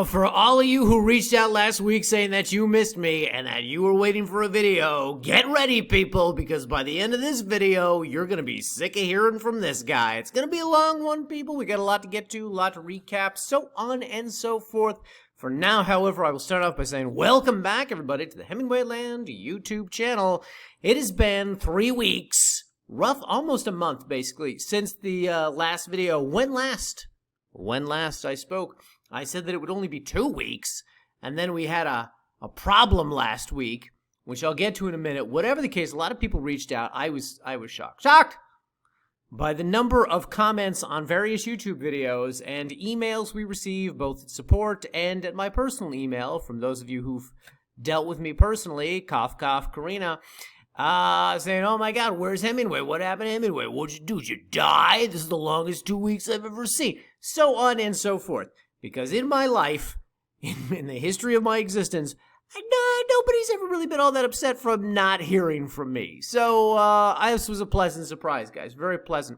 Now, for all of you who reached out last week saying that you missed me and that you were waiting for a video, get ready, people, because by the end of this video, you're going to be sick of hearing from this guy. It's going to be a long one, people. We got a lot to get to, a lot to recap, so on and so forth. For now, however, I will start off by saying welcome back, everybody, to the Hemingway Land YouTube channel. It has been 3 weeks, almost a month, basically, since the last video. When last I spoke, I said that it would only be 2 weeks, and then we had a problem last week, which I'll get to in a minute. Whatever the case, a lot of people reached out. I was shocked by the number of comments on various YouTube videos and emails we receive, both at support and at my personal email, from those of you who've dealt with me personally, cough, cough, Karina, saying, oh my God, where's Hemingway? What happened to Hemingway? What'd you do? Did you die? This is the longest 2 weeks I've ever seen. So on and so forth. Because in my life, in the history of my existence, nobody's ever really been all that upset from not hearing from me. So this was a pleasant surprise, guys. Very pleasant.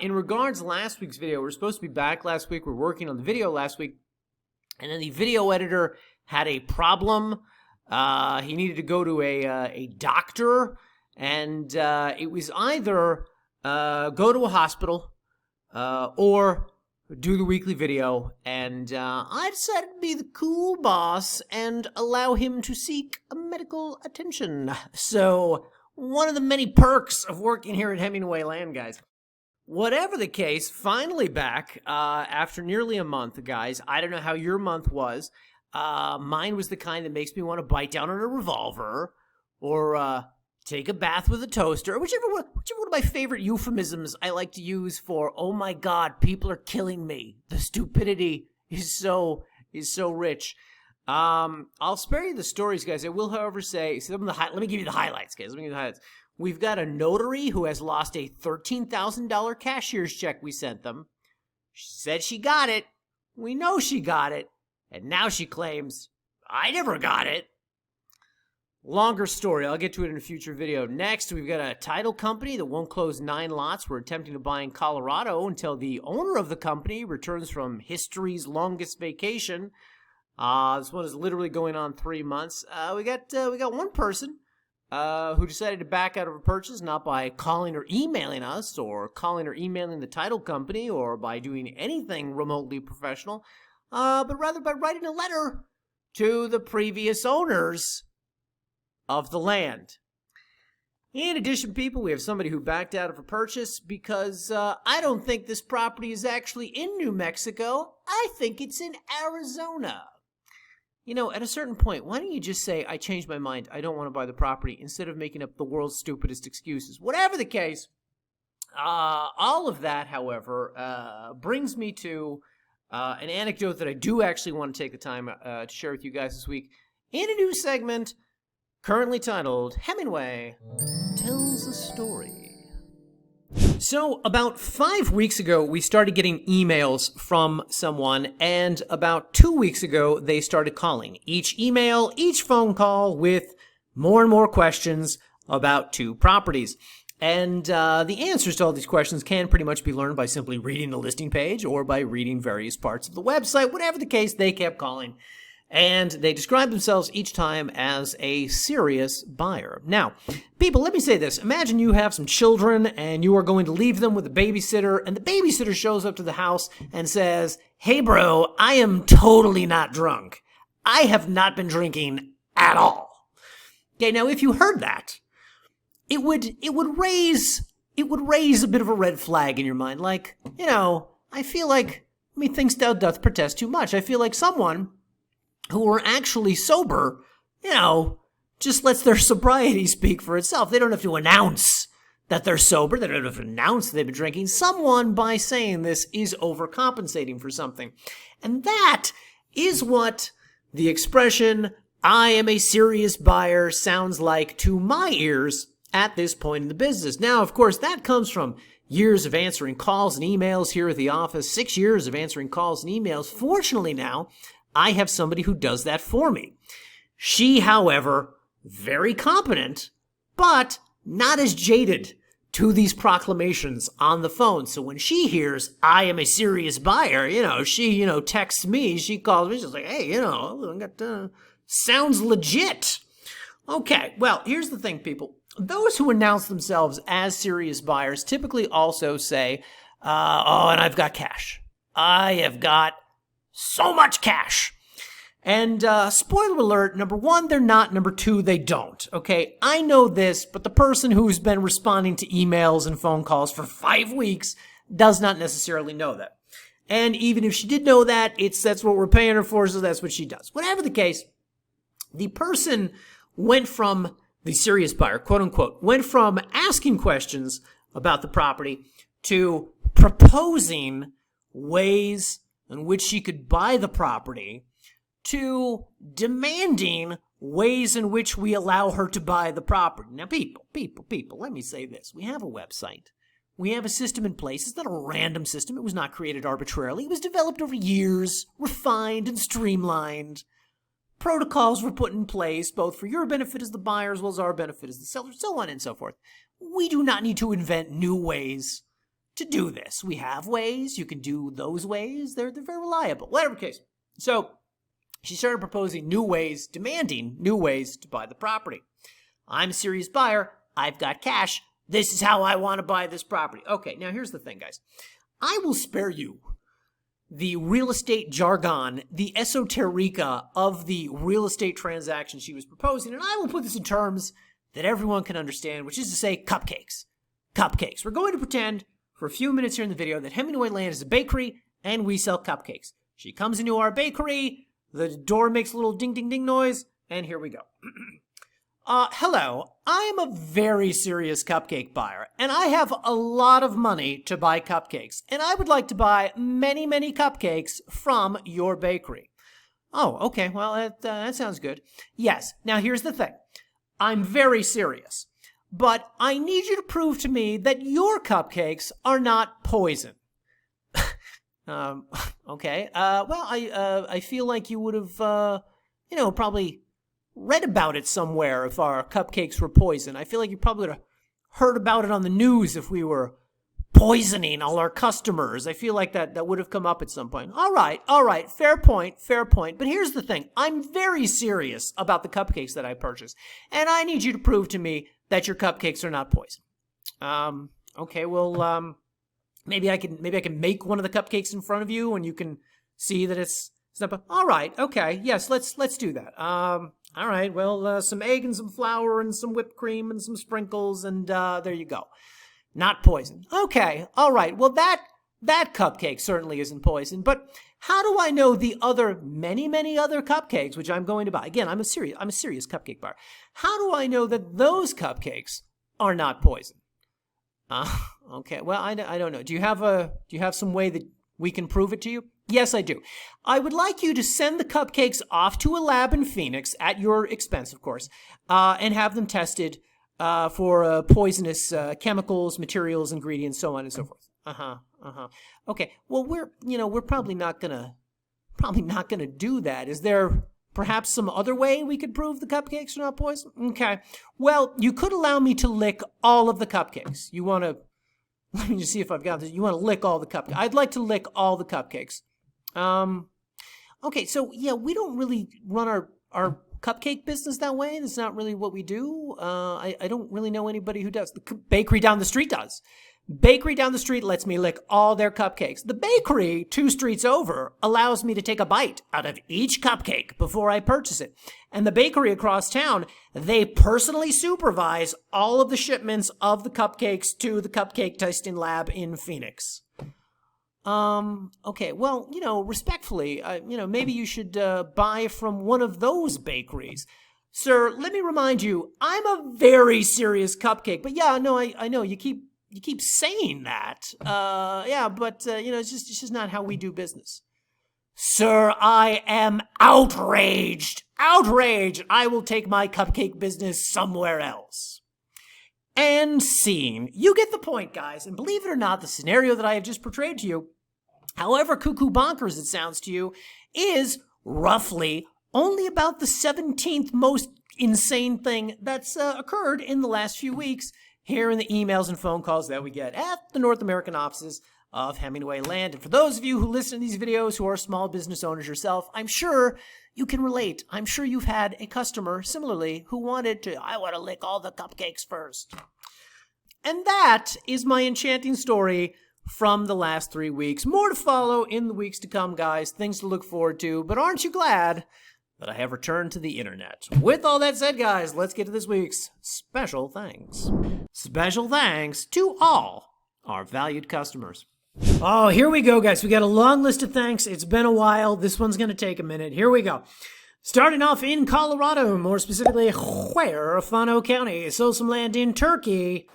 In regards to last week's video, we were supposed to be back last week. We were working on the video last week. And then the video editor had a problem. He needed to go to a doctor. And it was either go to a hospital or do the weekly video, and I decided to be the cool boss and allow him to seek medical attention. So, one of the many perks of working here at Hemingway Land, guys. Whatever the case, finally back after nearly a month, guys. I don't know how your month was. Mine was the kind that makes me want to bite down on a revolver, or take a bath with a toaster, or whichever one of my favorite euphemisms I like to use for, oh my God, people are killing me. The stupidity is so rich. I'll spare you the stories, guys. I will, however, say, let me give you the highlights, guys. Let me give you the highlights. We've got a notary who has lost a $13,000 cashier's check we sent them. She said she got it. We know she got it. And now she claims, I never got it. Longer story. I'll get to it in a future video. Next, we've got a title company that won't close 9 lots we're attempting to buy in Colorado until the owner of the company returns from history's longest vacation. This one is literally going on 3 months. We got one person who decided to back out of a purchase, not by calling or emailing us, or calling or emailing the title company, or by doing anything remotely professional, but rather by writing a letter to the previous owners of the land. In addition, people, we have somebody who backed out of a purchase because I don't think this property is actually in New Mexico. I think it's in Arizona. You know, at a certain point, why don't you just say, I changed my mind, I don't want to buy the property, instead of making up the world's stupidest excuses. Whatever the case, all of that, however, brings me to an anecdote that I do actually want to take the time to share with you guys this week in a new segment currently titled, Hemingway Tells a Story. So, about 5 weeks ago, we started getting emails from someone, and about 2 weeks ago, they started calling. Each email, each phone call, with more and more questions about 2 properties. And the answers to all these questions can pretty much be learned by simply reading the listing page or by reading various parts of the website. Whatever the case, they kept calling. And they describe themselves each time as a serious buyer. Now, people, let me say this. Imagine you have some children and you are going to leave them with a babysitter, and the babysitter shows up to the house and says, hey bro, I am totally not drunk. I have not been drinking at all. Okay, now if you heard that, it would raise a bit of a red flag in your mind. Like, you know, I feel like, methinks thou doth protest too much. I feel like someone who are actually sober, you know, just lets their sobriety speak for itself. They don't have to announce that they're sober. They don't have to announce that they've been drinking. Someone, by saying this, is overcompensating for something. And that is what the expression, I am a serious buyer, sounds like to my ears at this point in the business. Now, of course, that comes from years of answering calls and emails here at the office, 6 years of answering calls and emails. Fortunately now, I have somebody who does that for me. She, however, very competent, but not as jaded to these proclamations on the phone. So when she hears, I am a serious buyer, she, texts me, she calls me, she's like, hey, I got, sounds legit. Okay, well, here's the thing, people. Those who announce themselves as serious buyers typically also say, and I've got cash. I have got so much cash. And spoiler alert, number one, they're not. Number two, they don't. Okay, I know this, but the person who's been responding to emails and phone calls for 5 weeks does not necessarily know that. And even if she did know that, that's what we're paying her for, so that's what she does. Whatever the case, the person went from, the serious buyer, quote unquote, went from asking questions about the property to proposing ways in which she could buy the property to demanding ways in which we allow her to buy the property. Now, people, let me say this. We have a website. We have a system in place. It's not a random system. It was not created arbitrarily. It was developed over years, refined and streamlined. Protocols were put in place, both for your benefit as the buyer as well as our benefit as the seller, so on and so forth. We do not need to invent new ways to do this. We have ways. You can do those ways. They're very reliable. Whatever case. So she started proposing new ways, demanding new ways to buy the property. I'm a serious buyer. I've got cash. This is how I want to buy this property. Okay, now here's the thing, guys. I will spare you the real estate jargon, the esoterica of the real estate transaction she was proposing, and I will put this in terms that everyone can understand, which is to say cupcakes. Cupcakes. We're going to pretend for a few minutes here in the video that Hemingway Land is a bakery and we sell cupcakes. She comes into our bakery, the door makes a little ding ding ding noise, and here we go. Hello, I am a very serious cupcake buyer, and I have a lot of money to buy cupcakes, and I would like to buy many, many cupcakes from your bakery. Oh, okay, well, that sounds good. Yes, now here's the thing. I'm very serious, but I need you to prove to me that your cupcakes are not poison. Okay, well, I feel like you would have, probably read about it somewhere if our cupcakes were poison. I feel like you probably would have heard about it on the news if we were poisoning all our customers. I feel like that would have come up at some point. All right, fair point. But here's the thing. I'm very serious about the cupcakes that I purchased, and I need you to prove to me that your cupcakes are not poison. Okay, well, maybe I can make one of the cupcakes in front of you, and you can see that it's not. All right, okay, yes, let's do that. All right, well, some egg and some flour and some whipped cream and some sprinkles, and there you go. Not poison. Okay, all right. Well, that cupcake certainly isn't poison, but how do I know the other many other cupcakes which I'm going to buy? Again, I'm a serious cupcake buyer. How do I know that those cupcakes are not poison? Okay. Well, I don't know. Do you have some way that we can prove it to you? Yes, I do. I would like you to send the cupcakes off to a lab in Phoenix, at your expense, of course, and have them tested for poisonous chemicals, materials, ingredients, so on and so forth. Okay. Well, we're probably not gonna do that. Is there perhaps some other way we could prove the cupcakes are not poison? Okay. Well, you could allow me to lick all of the cupcakes. You want to? Let me just see if I've got this. You want to lick all the cupcakes? I'd like to lick all the cupcakes. Okay, so yeah, we don't really run our cupcake business that way. That's not really what we do. I don't really know anybody who does. The bakery down the street does. Bakery down the street lets me lick all their cupcakes. The bakery 2 streets over allows me to take a bite out of each cupcake before I purchase it. And the bakery across town, they personally supervise all of the shipments of the cupcakes to the cupcake testing lab in Phoenix. Okay, well, respectfully, maybe you should buy from one of those bakeries. Sir, let me remind you, I'm a very serious cupcake. But yeah, no, I know you keep saying that. Yeah, but it's just not how we do business. Sir, I am outraged. Outraged. I will take my cupcake business somewhere else. And scene. You get the point, guys. And believe it or not, the scenario that I have just portrayed to you, however cuckoo bonkers it sounds to you, is roughly only about the 17th most insane thing that's occurred in the last few weeks here in the emails and phone calls that we get at the North American offices of Hemingway Land. And for those of you who listen to these videos who are small business owners yourself, I'm sure you can relate. I'm sure you've had a customer, similarly, who wanted to, I want to lick all the cupcakes first. And that is my enchanting story from the last 3 weeks. More to follow in the weeks to come, guys. Things to look forward to. But aren't you glad that I have returned to the internet? With all that said, guys, let's get to this week's special thanks. Special thanks to all our valued customers. Oh, here we go, guys. We got a long list of thanks. It's been a while. This one's going to take a minute. Here we go. Starting off in Colorado, more specifically, Huerfano County. Sold some land in Turkey.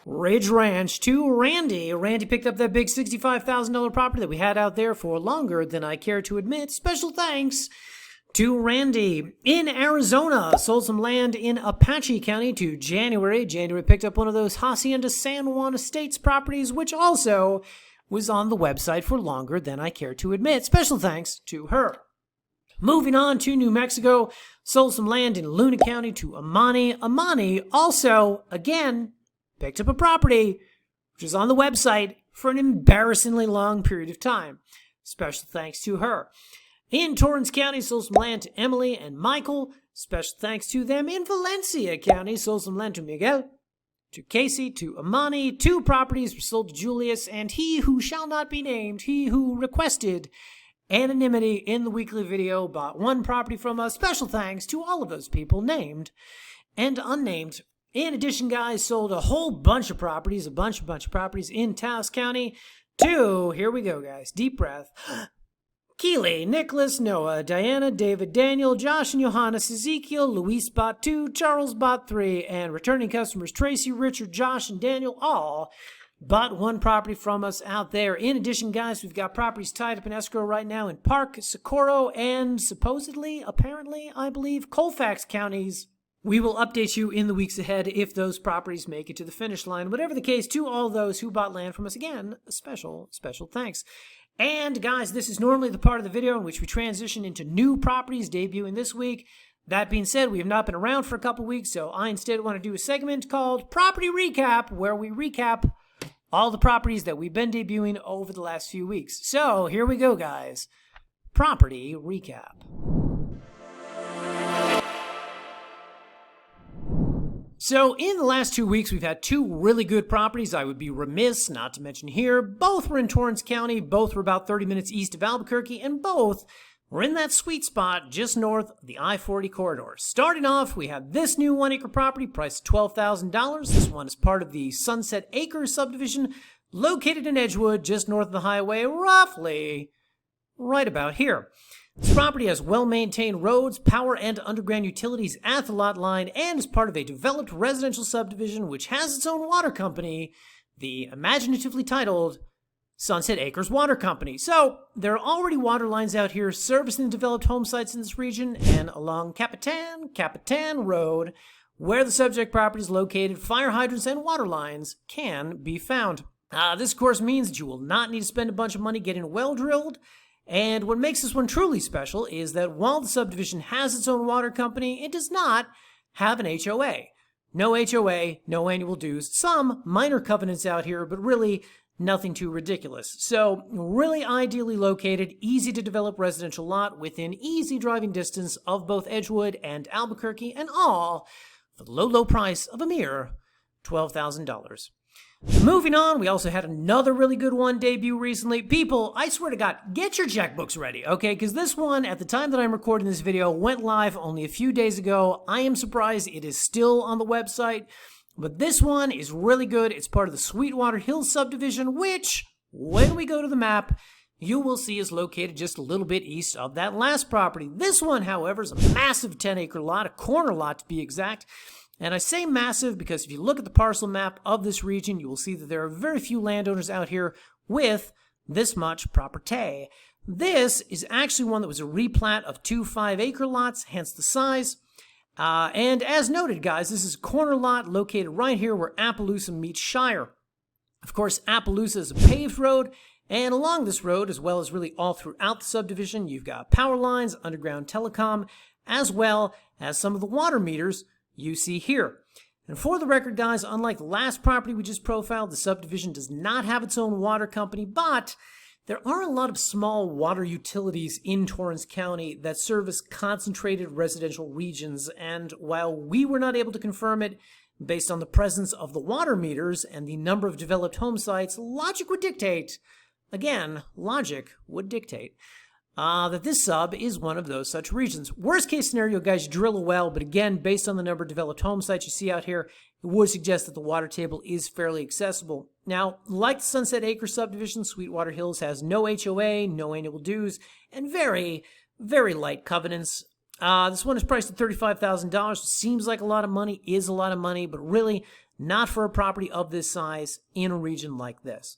Ridge Ranch to Randy. Randy picked up that big $65,000 property that we had out there for longer than I care to admit. Special thanks to Randy. In Arizona, sold some land in Apache County to January. January picked up one of those Hacienda San Juan Estates properties, which also was on the website for longer than I care to admit. Special thanks to her. Moving on to New Mexico, sold some land in Luna County to Amani. Amani also, again, picked up a property which is on the website for an embarrassingly long period of time. Special thanks to her. In Torrance County, sold some land to Emily and Michael. Special thanks to them. In Valencia County, sold some land to Miguel, to Casey, to Amani. 2 properties were sold to Julius, and he who shall not be named, he who requested anonymity in the weekly video, bought 1 property from us. Special thanks to all of those people, named and unnamed. In addition, guys, sold a whole bunch of properties, a bunch of properties in Taos County to, here we go, guys, deep breath, Keely, Nicholas, Noah, Diana, David, Daniel, Josh and Johannes, Ezekiel, Luis bought 2, Charles bought 3, and returning customers Tracy, Richard, Josh, and Daniel all bought 1 property from us out there. In addition, guys, we've got properties tied up in escrow right now in Park, Socorro, and supposedly, apparently, I believe, Colfax counties. We will update you in the weeks ahead if those properties make it to the finish line. Whatever the case, to all those who bought land from us, again, a special thanks. And guys, this is normally the part of the video in which we transition into new properties debuting this week. That being said, we have not been around for a couple weeks, so I instead want to do a segment called Property Recap, where we recap all the properties that we've been debuting over the last few weeks. So here we go, guys. Property Recap. So in the last 2 weeks, we've had 2 really good properties. I would be remiss not to mention here. Both were in Torrance County. Both were about 30 minutes east of Albuquerque. And both were in that sweet spot just north of the I-40 corridor. Starting off, we have this new 1-acre property priced at $12,000. This one is part of the Sunset Acre subdivision located in Edgewood, just north of the highway, roughly right about here. This property has well-maintained roads, power, and underground utilities at the lot line, and is part of a developed residential subdivision which has its own water company, the imaginatively titled Sunset Acres Water Company. So, there are already water lines out here servicing the developed home sites in this region, and along Capitan Road, where the subject property is located, fire hydrants and water lines can be found. This, of course, means that you will not need to spend a bunch of money getting a well drilled. And what makes this one truly special is that while the subdivision has its own water company, it does not have an HOA. No HOA, no annual dues, some minor covenants out here, but really nothing too ridiculous. So, really ideally located, easy to develop residential lot within easy driving distance of both Edgewood and Albuquerque, and all for the low price of a mere $12,000. Moving on, we also had another really good one debut recently. People, I swear to God, get your checkbooks ready, okay? Because this one, at the time that I'm recording this video, went live only a few days ago. I am surprised it is still on the website, but this one is really good. It's part of the Sweetwater Hills subdivision, which, when we go to the map, you will see is located just a little bit east of that last property. This one, however, is a massive 10-acre lot, a corner lot to be exact. And I say massive because if you look at the parcel map of this region, you will see that there are very few landowners out here with this much property. This is actually one that was a replat of 2 5-acre lots, hence the size. And as noted, guys, this is a corner lot located right here where Appaloosa meets Shire. Of course, Appaloosa is a paved road, and along this road, as well as really all throughout the subdivision, you've got power lines, underground telecom, as well as some of the water meters you see here. And for the record, guys, unlike the last property we just profiled, the subdivision does not have its own water company, but there are a lot of small water utilities in Torrance County that service concentrated residential regions, and while we were not able to confirm it, based on the presence of the water meters and the number of developed home sites, logic would dictate, again, logic would dictate, that this sub is one of those such regions. Worst case scenario, guys, you drill a well, but again, based on the number of developed home sites you see out here, it would suggest that the water table is fairly accessible. Now, like the Sunset Acre subdivision, Sweetwater Hills has no HOA, no annual dues, and very, very light covenants. This one is priced at $35,000. Seems like a lot of money, is a lot of money, but really not for a property of this size in a region like this.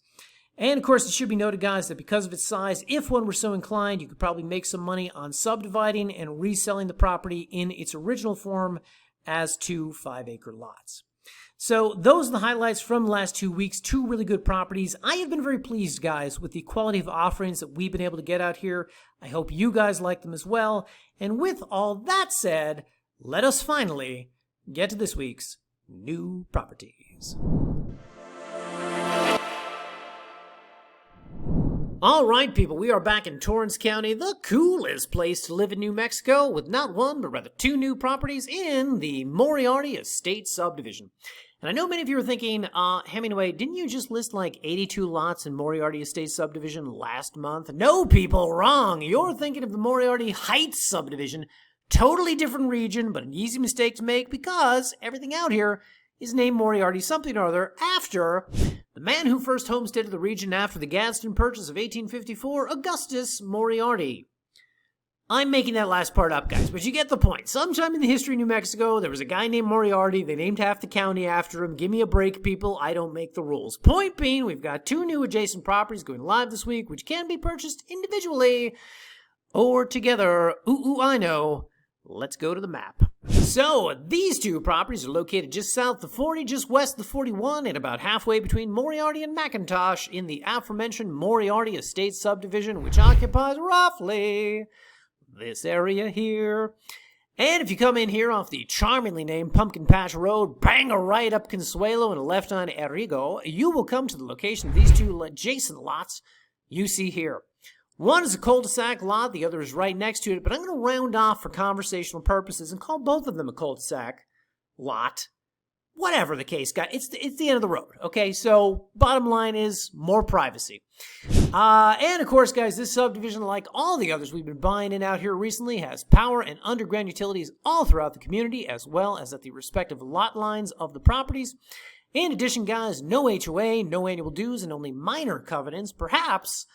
And of course, it should be noted, guys, that because of its size, if one were so inclined, you could probably make some money on subdividing and reselling the property in its original form as 2 5-acre lots. So those are the highlights from the last 2 weeks. 2 really good properties. I have been very pleased, guys, with the quality of offerings that we've been able to get out here. I hope you guys like them as well. And with all that said, let us finally get to this week's new properties. All right, people, we are back in Torrance County, the coolest place to live in New Mexico, with not one, but rather 2 new properties in the Moriarty Estate subdivision. And I know many of you are thinking, Hemingway, didn't you just list like 82 lots in Moriarty Estate subdivision last month? No, people, wrong. You're thinking of the Moriarty Heights subdivision. Totally different region, but an easy mistake to make because everything out here is named Moriarty something or other after the man who first homesteaded the region after the Gadsden Purchase of 1854, Augustus Moriarty. I'm making that last part up, guys, but you get the point. Sometime in the history of New Mexico, there was a guy named Moriarty. They named half the county after him. Give me a break, people. I don't make the rules. Point being, we've got 2 new adjacent properties going live this week, which can be purchased individually or together. Ooh, I know. Let's go to the map. So, these 2 properties are located just south of the 40, just west of the 41, and about halfway between Moriarty and McIntosh in the aforementioned Moriarty Estate subdivision, which occupies roughly this area here. And if you come in here off the charmingly named Pumpkin Patch Road, bang a right up Consuelo and a left on Arrigo, you will come to the location of these 2 adjacent lots you see here. One is a cul-de-sac lot, the other is right next to it, but I'm going to round off for conversational purposes and call both of them a cul-de-sac lot. Whatever the case, guys, it's the end of the road, okay? So, bottom line is more privacy. And of course, guys, this subdivision, like all the others we've been buying in out here recently, has power and underground utilities all throughout the community, as well as at the respective lot lines of the properties. In addition, guys, no HOA, no annual dues, and only minor covenants. Perhaps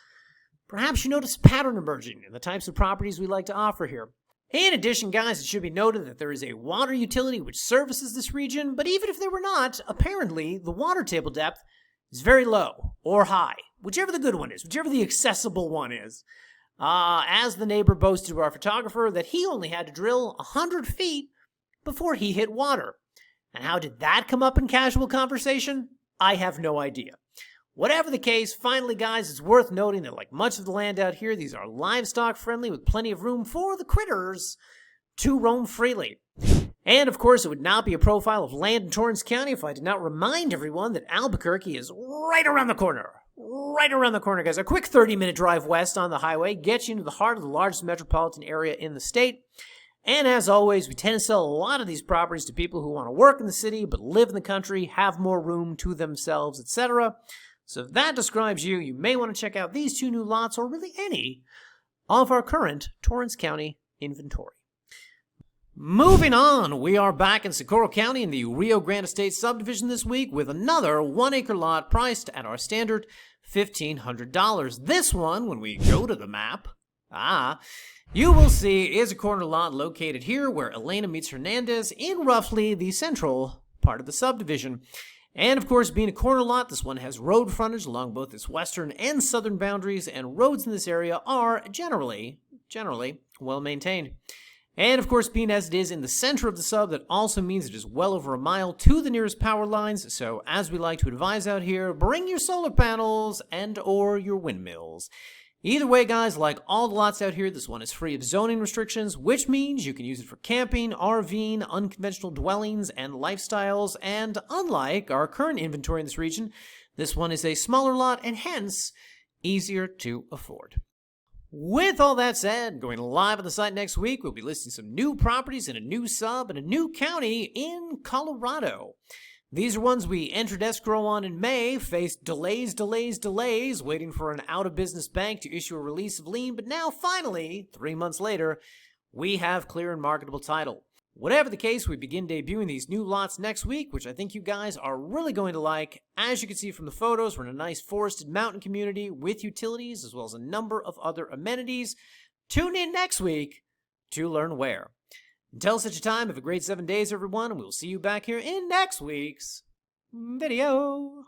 you notice a pattern emerging in the types of properties we like to offer here. In addition, guys, it should be noted that there is a water utility which services this region, but even if there were not, apparently the water table depth is very low or high, whichever the good one is, whichever the accessible one is. As the neighbor boasted to our photographer that he only had to drill 100 feet before he hit water. And how did that come up in casual conversation? I have no idea. Whatever the case, finally, guys, it's worth noting that like much of the land out here, these are livestock friendly with plenty of room for the critters to roam freely. And of course, it would not be a profile of land in Torrance County if I did not remind everyone that Albuquerque is right around the corner. Right around the corner, guys. A quick 30-minute drive west on the highway gets you into the heart of the largest metropolitan area in the state. And as always, we tend to sell a lot of these properties to people who want to work in the city but live in the country, have more room to themselves, etc. So if that describes you, you may want to check out these 2 new lots, or really any, of our current Torrance County inventory. Moving on, we are back in Socorro County in the Rio Grande Estate subdivision this week with another 1-acre lot priced at our standard $1,500. This one, when we go to the map, you will see is a corner lot located here where Elena meets Hernandez in roughly the central part of the subdivision. And of course, being a corner lot, this one has road frontage along both its western and southern boundaries, and roads in this area are generally well maintained. And of course, being as it is in the center of the sub, that also means it is well over a mile to the nearest power lines. So as we like to advise out here, bring your solar panels and or your windmills. Either way, guys, like all the lots out here, this one is free of zoning restrictions, which means you can use it for camping, RVing, unconventional dwellings, and lifestyles. And unlike our current inventory in this region, this one is a smaller lot and hence easier to afford. With all that said, going live on the site next week, we'll be listing some new properties in a new sub in a new county in Colorado. These are ones we entered escrow on in May, faced delays, waiting for an out-of-business bank to issue a release of lien, but now finally, 3 months later, we have clear and marketable title. Whatever the case, we begin debuting these new lots next week, which I think you guys are really going to like. As you can see from the photos, we're in a nice forested mountain community with utilities as well as a number of other amenities. Tune in next week to learn where. Until such a time, have a great 7 days, everyone, and we'll see you back here in next week's video.